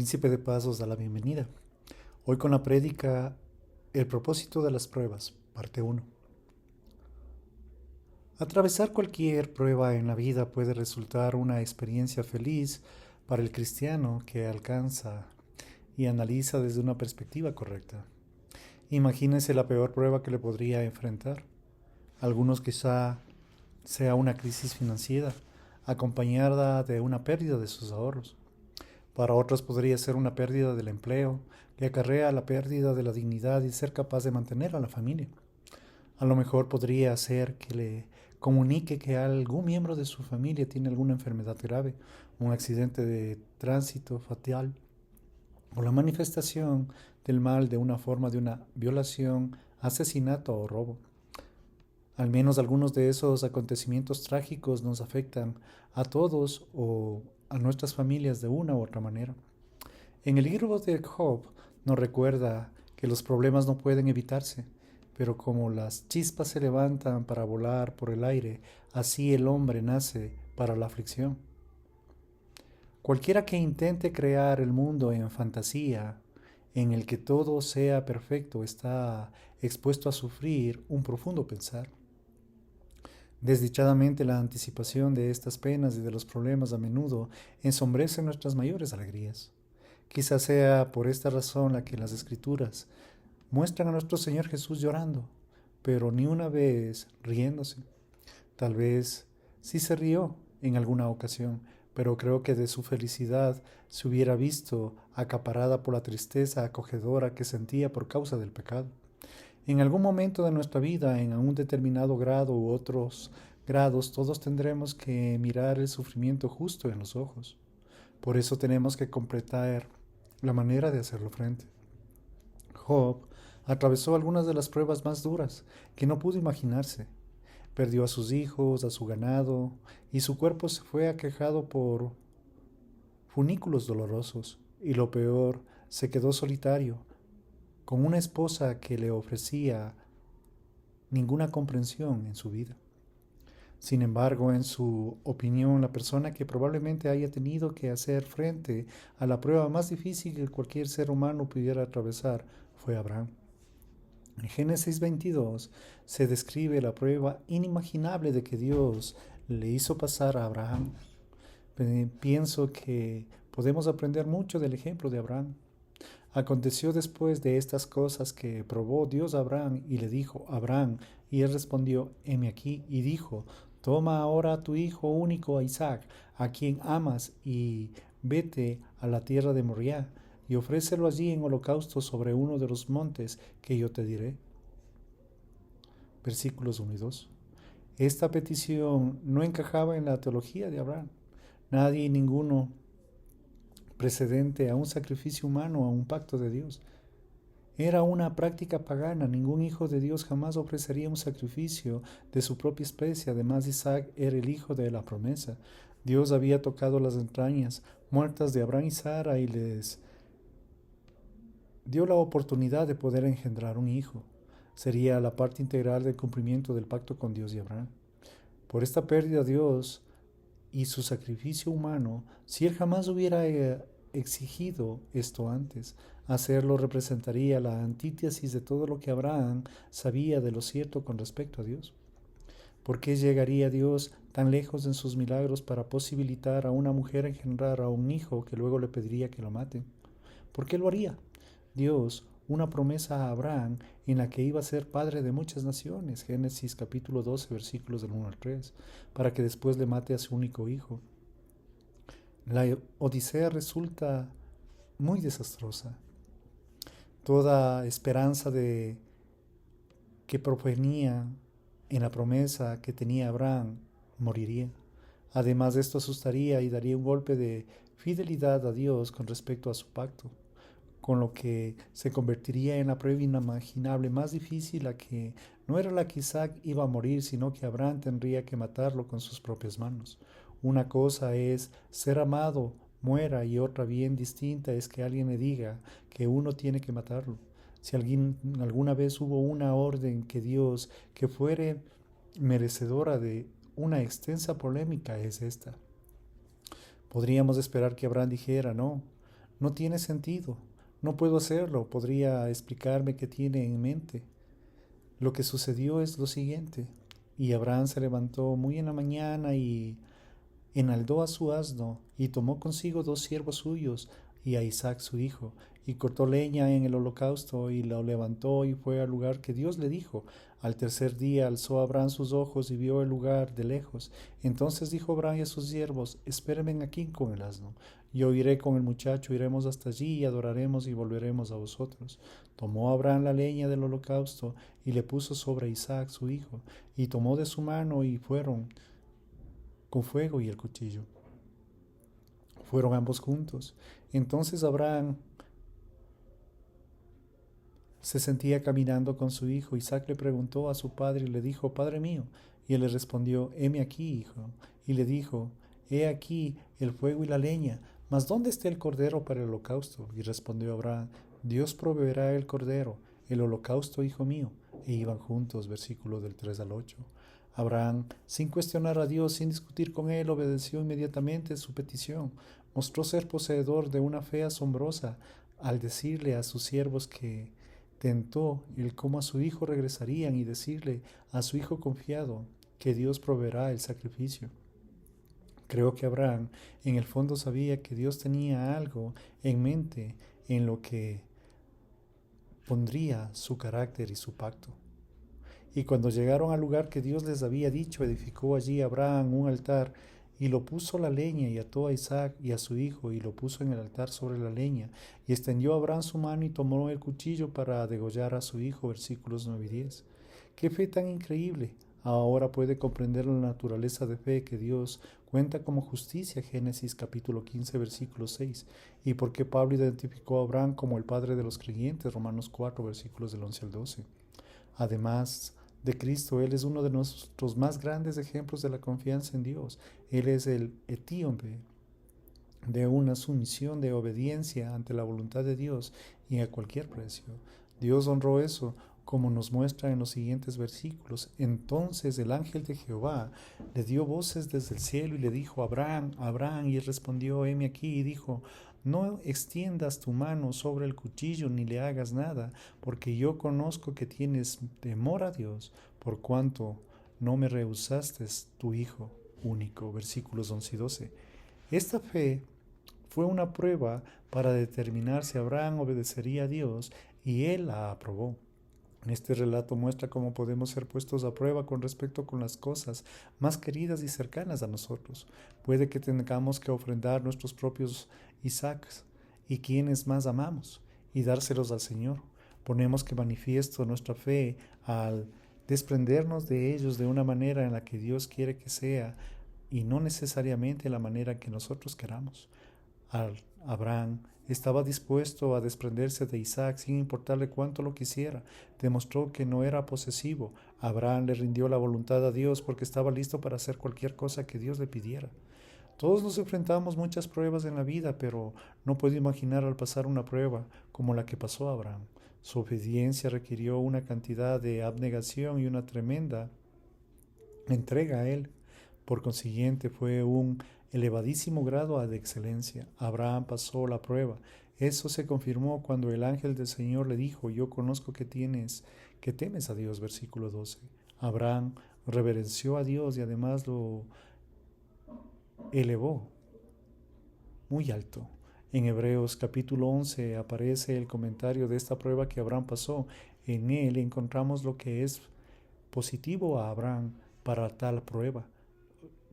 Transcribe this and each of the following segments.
Príncipe de Paz os da la bienvenida. Hoy con la prédica El propósito de las pruebas, parte 1. Atravesar cualquier prueba en la vida puede resultar una experiencia feliz para el cristiano que alcanza y analiza desde una perspectiva correcta. Imagínese la peor prueba que le podría enfrentar. Algunos quizá sea una crisis financiera, acompañada de una pérdida de sus ahorros. Para otros podría ser una pérdida del empleo, que acarrea la pérdida de la dignidad y ser capaz de mantener a la familia. A lo mejor podría ser que le comunique que algún miembro de su familia tiene alguna enfermedad grave, un accidente de tránsito fatal o la manifestación del mal de una forma de una violación, asesinato o robo. Al menos algunos de esos acontecimientos trágicos nos afectan a todos o a nuestras familias de una u otra manera. En el libro de Job nos recuerda que los problemas no pueden evitarse, pero como las chispas se levantan para volar por el aire, así el hombre nace para la aflicción. Cualquiera que intente crear el mundo en fantasía, en el que todo sea perfecto, está expuesto a sufrir un profundo pesar. Desdichadamente la anticipación de estas penas y de los problemas a menudo ensombrece nuestras mayores alegrías. Quizás sea por esta razón la que las Escrituras muestran a nuestro Señor Jesús llorando, pero ni una vez riéndose. Tal vez sí se rió en alguna ocasión, pero creo que de su felicidad se hubiera visto acaparada por la tristeza acogedora que sentía por causa del pecado. En algún momento de nuestra vida, en un determinado grado u otros grados, todos tendremos que mirar el sufrimiento justo en los ojos. Por eso tenemos que completar la manera de hacerlo frente. Job atravesó algunas de las pruebas más duras que no pudo imaginarse. Perdió a sus hijos, a su ganado, y su cuerpo se fue aquejado por funículos dolorosos. Y lo peor, se quedó solitario, con una esposa que le ofrecía ninguna comprensión en su vida. Sin embargo, en su opinión, la persona que probablemente haya tenido que hacer frente a la prueba más difícil que cualquier ser humano pudiera atravesar fue Abraham. En Génesis 22 se describe la prueba inimaginable de que Dios le hizo pasar a Abraham. Pienso que podemos aprender mucho del ejemplo de Abraham. Aconteció después de estas cosas que probó Dios a Abraham y le dijo, Abraham, y él respondió, heme aquí, y dijo, toma ahora a tu hijo único, a Isaac, a quien amas, y vete a la tierra de Moriah, y ofrécelo allí en holocausto sobre uno de los montes que yo te diré. Versículos 1 y 2. Esta petición no encajaba en la teología de Abraham. Nadie y ninguno precedente a un sacrificio humano, a un pacto de Dios. Era una práctica pagana. Ningún hijo de Dios jamás ofrecería un sacrificio de su propia especie. Además, Isaac era el hijo de la promesa. Dios había tocado las entrañas muertas de Abraham y Sara y les dio la oportunidad de poder engendrar un hijo. Sería la parte integral del cumplimiento del pacto con Dios y Abraham. Por esta pérdida, Dios y su sacrificio humano, si él jamás hubiera exigido esto antes, hacerlo representaría la antítesis de todo lo que Abraham sabía de lo cierto con respecto a Dios. ¿Por qué llegaría Dios tan lejos en sus milagros para posibilitar a una mujer engendrar a un hijo que luego le pediría que lo maten? ¿Por qué lo haría? Dios una promesa a Abraham en la que iba a ser padre de muchas naciones, Génesis capítulo 12, versículos del 1 al 3, para que después le mate a su único hijo. La Odisea resulta muy desastrosa. Toda esperanza de que provenía en la promesa que tenía Abraham moriría. Además de esto asustaría y daría un golpe de fidelidad a Dios con respecto a su pacto, con lo que se convertiría en la prueba inimaginable más difícil, la que no era la que Isaac iba a morir, sino que Abraham tendría que matarlo con sus propias manos. Una cosa es ser amado, muera, y otra bien distinta es que alguien le diga que uno tiene que matarlo. Si alguna vez hubo una orden que Dios que fuere merecedora de una extensa polémica es esta. Podríamos esperar que Abraham dijera, no, No tiene sentido. No puedo hacerlo. ¿Podría explicarme qué tiene en mente? Lo que sucedió es lo siguiente. Y Abraham se levantó muy en la mañana y enaldó a su asno, y tomó consigo 2 siervos suyos, y a Isaac su hijo, y cortó leña en el holocausto, y lo levantó, y fue al lugar que Dios le dijo. Al tercer día alzó Abraham sus ojos y vio el lugar de lejos. Entonces dijo Abraham a sus siervos: espérenme aquí con el asno. Yo iré con el muchacho, iremos hasta allí y adoraremos y volveremos a vosotros. Tomó Abraham la leña del holocausto y le puso sobre Isaac su hijo, y tomó de su mano y fueron con fuego y el cuchillo. Fueron ambos juntos. Entonces Abraham se sentía caminando con su hijo. Isaac le preguntó a su padre y le dijo: Padre mío. Y él le respondió: heme aquí, hijo. Y le dijo: he aquí el fuego y la leña, mas ¿dónde está el cordero para el holocausto? Y respondió Abraham: Dios proveerá el cordero, el holocausto, hijo mío. E iban juntos, versículo del 3 al 8. Abraham, sin cuestionar a Dios, sin discutir con él, obedeció inmediatamente su petición. Mostró ser poseedor de una fe asombrosa al decirle a sus siervos que tentó el cómo a su hijo regresarían y decirle a su hijo confiado que Dios proveerá el sacrificio. Creo que Abraham en el fondo sabía que Dios tenía algo en mente en lo que pondría su carácter y su pacto. Y cuando llegaron al lugar que Dios les había dicho, edificó allí Abraham un altar y lo puso la leña y ató a Isaac y a su hijo y lo puso en el altar sobre la leña. Y extendió Abraham su mano y tomó el cuchillo para degollar a su hijo, versículos 9 y 10. ¡Qué fe tan increíble! Ahora puede comprender la naturaleza de fe que Dios cuenta como justicia, Génesis capítulo 15, versículo 6, y por qué Pablo identificó a Abraham como el padre de los creyentes, Romanos 4, versículos del 11 al 12. Además de Cristo, Él es uno de nuestros más grandes ejemplos de la confianza en Dios. Él es el etíope de una sumisión de obediencia ante la voluntad de Dios y a cualquier precio. Dios honró eso, como nos muestra en los siguientes versículos. Entonces el ángel de Jehová le dio voces desde el cielo y le dijo: Abraham, Abraham, y él respondió: heme aquí, y dijo: no extiendas tu mano sobre el cuchillo ni le hagas nada, porque yo conozco que tienes temor a Dios, por cuanto no me rehusaste tu hijo único. Versículos 11 y 12. Esta fe fue una prueba para determinar si Abraham obedecería a Dios, y él la aprobó. Este relato muestra cómo podemos ser puestos a prueba con respecto con las cosas más queridas y cercanas a nosotros. Puede que tengamos que ofrendar nuestros propios Isaacs y quienes más amamos y dárselos al Señor. Ponemos que manifiesto nuestra fe al desprendernos de ellos de una manera en la que Dios quiere que sea y no necesariamente la manera que nosotros queramos. Abraham estaba dispuesto a desprenderse de Isaac sin importarle cuánto lo quisiera. Demostró que no era posesivo. Abraham le rindió la voluntad a Dios porque estaba listo para hacer cualquier cosa que Dios le pidiera. Todos nos enfrentamos muchas pruebas en la vida, pero no puedo imaginar al pasar una prueba como la que pasó a Abraham. Su obediencia requirió una cantidad de abnegación y una tremenda entrega a Él. Por consiguiente, fue un elevadísimo grado de excelencia. Abraham pasó la prueba. Eso se confirmó cuando el ángel del Señor le dijo: yo conozco que temes a Dios, versículo 12. Abraham reverenció a Dios y además lo elevó muy alto. En Hebreos capítulo 11 aparece el comentario de esta prueba que Abraham pasó. En él encontramos lo que es positivo a Abraham para tal prueba.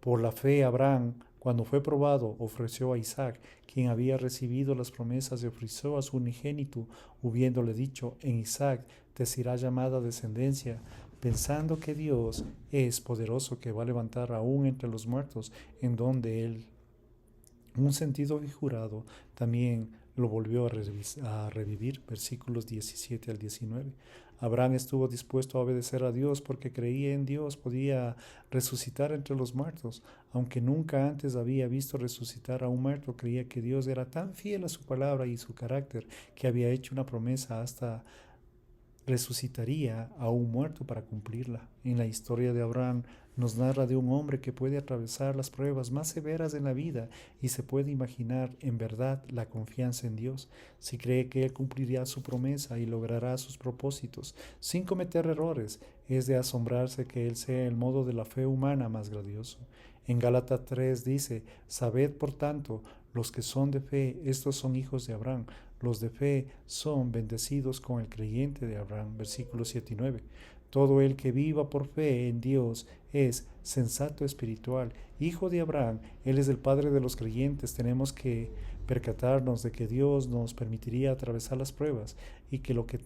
Por la fe, Abraham, cuando fue probado, ofreció a Isaac, quien había recibido las promesas, y ofreció a su unigénito, habiéndole dicho: en Isaac te será llamada descendencia, pensando que Dios es poderoso, que va a levantar aún entre los muertos, en donde él, un sentido figurado, también lo volvió a revivir, versículos 17 al 19. Abraham estuvo dispuesto a obedecer a Dios porque creía en Dios podía resucitar entre los muertos. Aunque nunca antes había visto resucitar a un muerto, creía que Dios era tan fiel a su palabra y su carácter que había hecho una promesa hasta resucitaría a un muerto para cumplirla. En la historia de Abraham nos narra de un hombre que puede atravesar las pruebas más severas en la vida y se puede imaginar en verdad la confianza en Dios, si cree que Él cumplirá su promesa y logrará sus propósitos sin cometer errores. Es de asombrarse que Él sea el modo de la fe humana más grandioso. En Gálatas 3 dice: sabed por tanto, los que son de fe, estos son hijos de Abraham. Los de fe son bendecidos con el creyente de Abraham. Versículos 7 y 9. Todo el que viva por fe en Dios es sensato espiritual, hijo de Abraham. Él es el padre de los creyentes. Tenemos que percatarnos de que Dios nos permitiría atravesar las pruebas y que lo que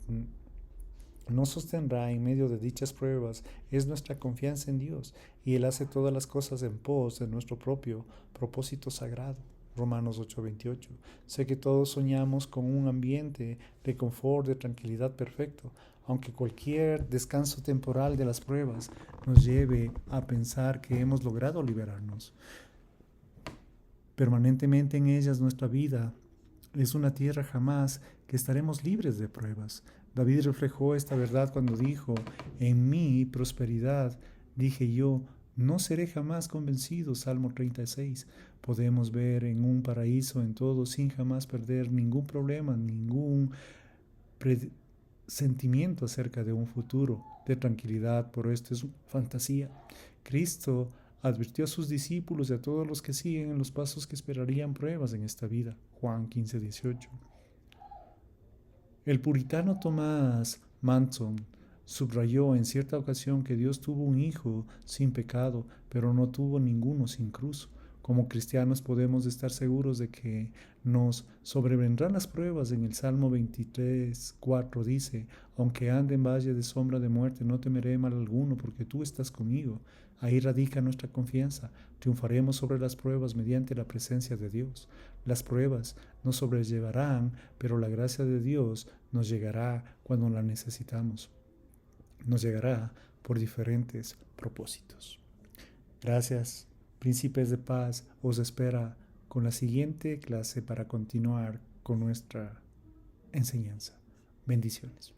nos sostendrá en medio de dichas pruebas es nuestra confianza en Dios, y Él hace todas las cosas en pos de nuestro propio propósito sagrado. Romanos 8:28. Sé que todos soñamos con un ambiente de confort, de tranquilidad perfecto, aunque cualquier descanso temporal de las pruebas nos lleve a pensar que hemos logrado liberarnos. Permanentemente en ellas nuestra vida es una tierra jamás que estaremos libres de pruebas. David reflejó esta verdad cuando dijo: en mi prosperidad dije yo, no seré jamás convencido. Salmo 36. Podemos ver en un paraíso en todo sin jamás perder ningún problema, ningún sentimiento acerca de un futuro de tranquilidad, pero esto es fantasía. Cristo advirtió a sus discípulos y a todos los que siguen en los pasos que esperarían pruebas en esta vida. Juan 15:18. El puritano Thomas Manson subrayó en cierta ocasión que Dios tuvo un hijo sin pecado, pero no tuvo ninguno sin cruz. Como cristianos podemos estar seguros de que nos sobrevendrán las pruebas. En el Salmo 23:4 dice: aunque ande en valle de sombra de muerte, no temeré mal alguno, porque tú estás conmigo. Ahí radica nuestra confianza. Triunfaremos sobre las pruebas mediante la presencia de Dios. Las pruebas nos sobrellevarán, pero la gracia de Dios nos llegará cuando la necesitamos. Nos llegará por diferentes propósitos. Gracias, príncipes de paz. Os espera con la siguiente clase para continuar con nuestra enseñanza. Bendiciones.